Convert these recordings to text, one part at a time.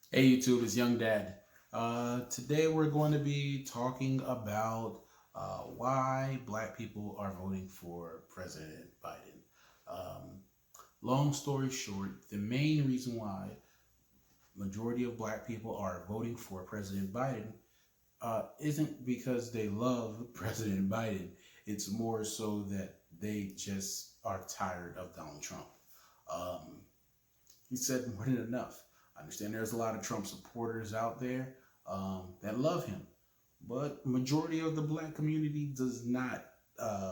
Hey YouTube, it's Young Dad. Today we're going to be talking about why Black people are voting for President Biden. Um, Long story short, the main reason why majority of Black people are voting for President Biden isn't because they love President Biden. It's more so that they just are tired of Donald Trump. Um, he said more than enough. I understand there's a lot of Trump supporters out there that love him, but majority of the black community does not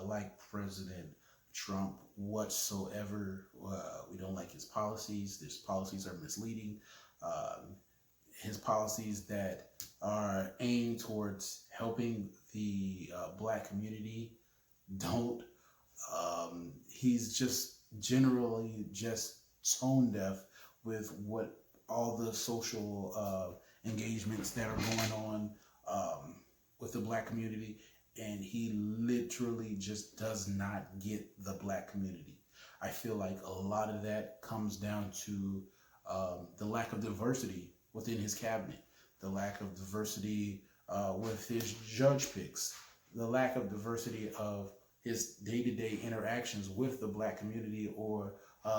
like President Trump whatsoever. We don't like his policies. His policies are misleading. Um, his policies that are aimed towards helping the black community don't. He's just generally just tone deaf with what all the social engagements that are going on with the black community, and he literally just does not get the black community. I feel like a lot of that comes down to the lack of diversity within his cabinet, the lack of diversity with his judge picks, the lack of diversity of his day-to-day interactions with the black community or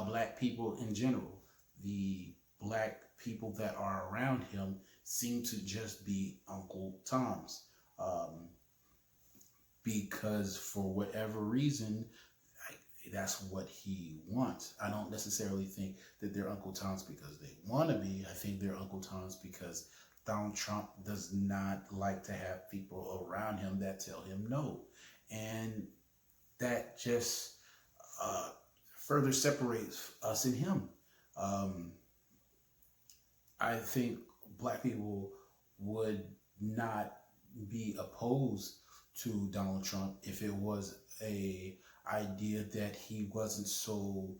black people in general. The black people that are around him seem to just be Uncle Tom's, because for whatever reason, that's what he wants. I don't necessarily think that they're Uncle Tom's because they want to be. I think they're Uncle Tom's because Donald Trump does not like to have people around him that tell him no. And that just uh, further separates us and him. Um, I think black people would not be opposed to Donald Trump if it was a idea that he wasn't so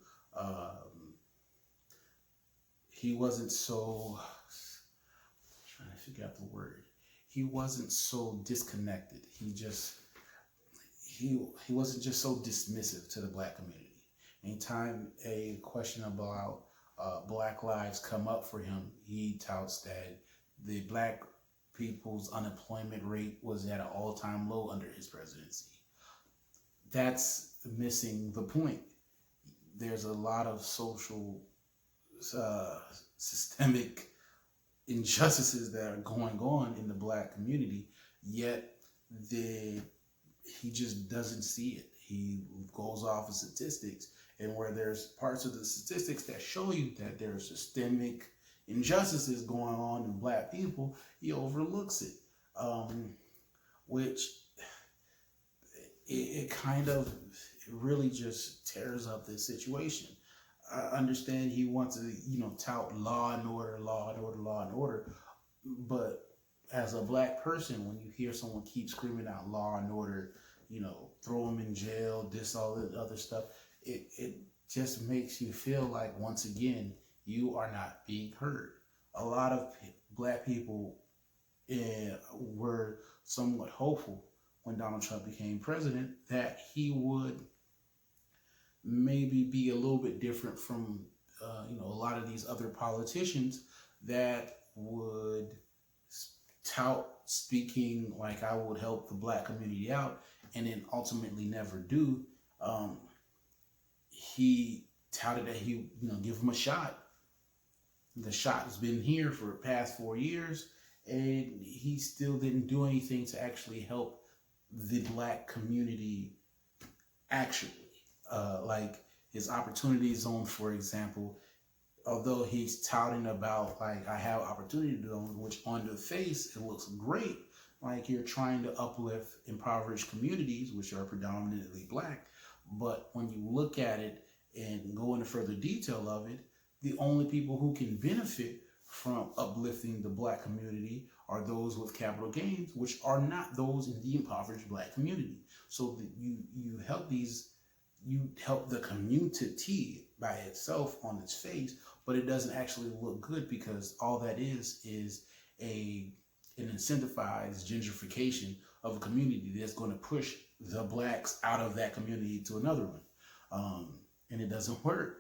trying to figure out the word. He wasn't so disconnected. He wasn't just so dismissive to the black community. Anytime a question about black lives come up for him, he touts that the black people's unemployment rate was at an all-time low under his presidency. That's missing the point. There's a lot of social uh, systemic injustices that are going on in the black community, yet the he just doesn't see it. He goes off of statistics, and where there's parts of the statistics that show you that there are systemic injustices going on in black people, he overlooks it, which it kind of it really just tears up this situation. I understand he wants to, tout law and order, law and order, law and order, but as a black person, when you hear someone keep screaming out law and order, throw them in jail, this, all the other stuff, it just makes you feel like, once again, you are not being heard. A lot of black people were somewhat hopeful when Donald Trump became president that he would maybe be a little bit different from, a lot of these other politicians that would tout speaking like I would help the black community out and then ultimately never do. Um, he touted that he, give him a shot. The shot has been here for the past 4 years, and he still didn't do anything to actually help the black community actually. Like his opportunity zone, for example, although he's touting about like I have opportunity zone, which on the face it looks great, like you're trying to uplift impoverished communities, which are predominantly black. But when you look at it and go into further detail of it, the only people who can benefit from uplifting the black community are those with capital gains, which are not those in the impoverished black community. So that you help the community by itself on its face, but it doesn't actually look good because all that is a an incentivized gentrification of a community that's going to push the blacks out of that community to another one, and it doesn't work.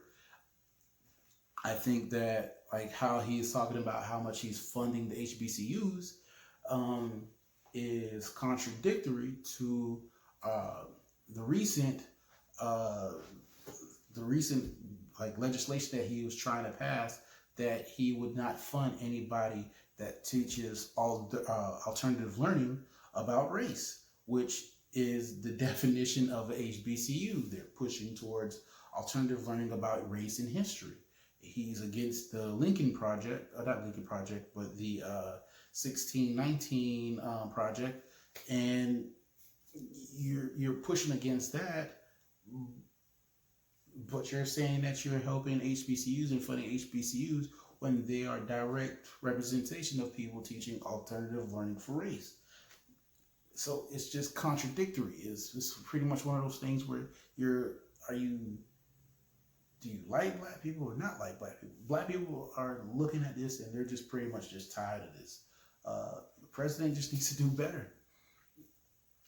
I think that like how he's talking about how much he's funding the HBCUs, is contradictory to uh, the recent uh, like legislation that he was trying to pass, that he would not fund anybody that teaches all the alternative learning about race, which is the definition of an HBCU. They're pushing towards alternative learning about race and history. He's against the Lincoln Project, not Lincoln Project, but the 1619 project, and you're pushing against that, but you're saying that you're helping HBCUs and funding HBCUs when they are direct representation of people teaching alternative learning for race. So it's just contradictory. It's pretty much one of those things where do you like black people or not like black people? Black people are looking at this and they're just pretty much just tired of this. The president just needs to do better.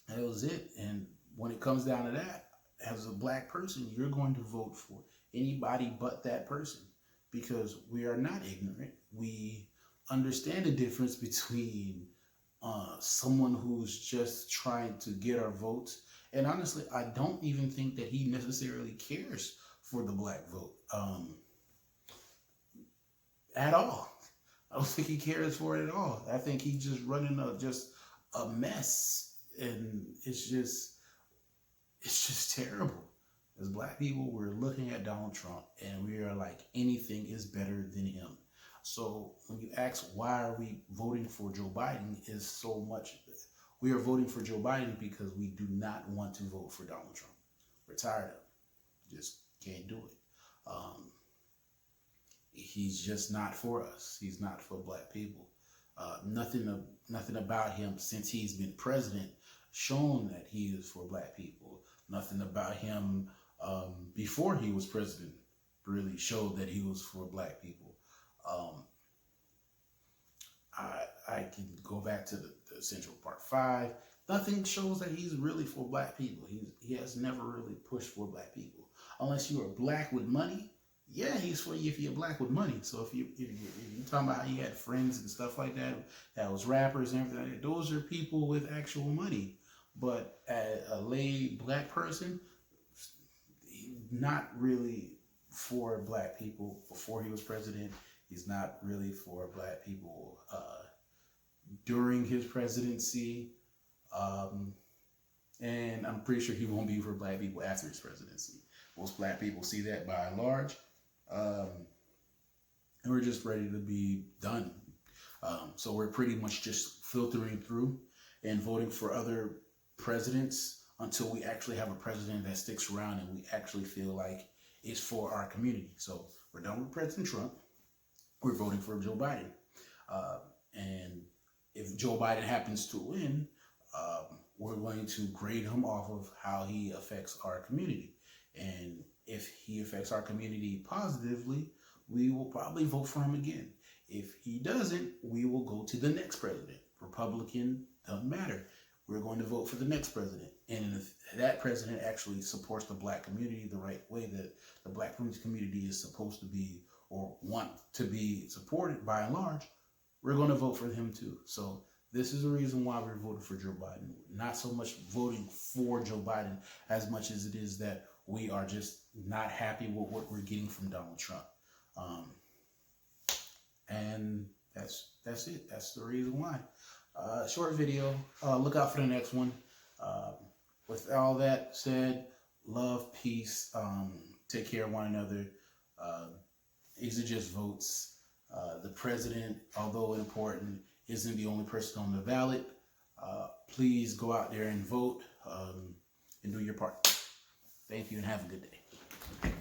That was it. And when it comes down to that, as a black person, you're going to vote for anybody but that person, because we are not ignorant. We understand the difference between someone who's just trying to get our votes. And honestly, I don't even think that he necessarily cares for the black vote at all. I don't think he cares for it at all. I think he's just running a mess, and it's just terrible. As black people, we're looking at Donald Trump and we are like, anything is better than him. So when you ask why are we voting for Joe Biden, is so much. We are voting for Joe Biden because we do not want to vote for Donald Trump. We're tired of it. Just can't do it. He's just not for us. He's not for black people. Nothing about him since he's been president shown that he is for black people. Nothing about him before he was president really showed that he was for black people. I can go back to the Central Park 5. Nothing shows that he's really for black people. He has never really pushed for black people. Unless you are black with money, yeah, he's for you if you're black with money. So if you're talking about how he had friends and stuff like that was rappers and everything like that, those are people with actual money. But a lay black person, not really for black people before he was president. He's not really for black people during his presidency. And I'm pretty sure he won't be for black people after his presidency. Most black people see that by and large. And we're just ready to be done. So we're pretty much just filtering through and voting for other presidents until we actually have a president that sticks around and we actually feel like it's for our community. So we're done with President Trump. We're voting for Joe Biden. And if Joe Biden happens to win, we're going to grade him off of how he affects our community. And if he affects our community positively, we will probably vote for him again. If he doesn't, we will go to the next president. Republican, doesn't matter. We're going to vote for the next president. And if that president actually supports the black community the right way that the black community is supposed to be or want to be supported by and large, we're going to vote for him too. So this is the reason why we're voting for Joe Biden. Not so much voting for Joe Biden as much as it is that we are just not happy with what we're getting from Donald Trump. And that's it. That's the reason why. Short video. Look out for the next one. With all that said, love, peace, take care of one another. These are just votes. The president, although important, isn't the only person on the ballot. Please go out there and vote and do your part. Thank you and have a good day.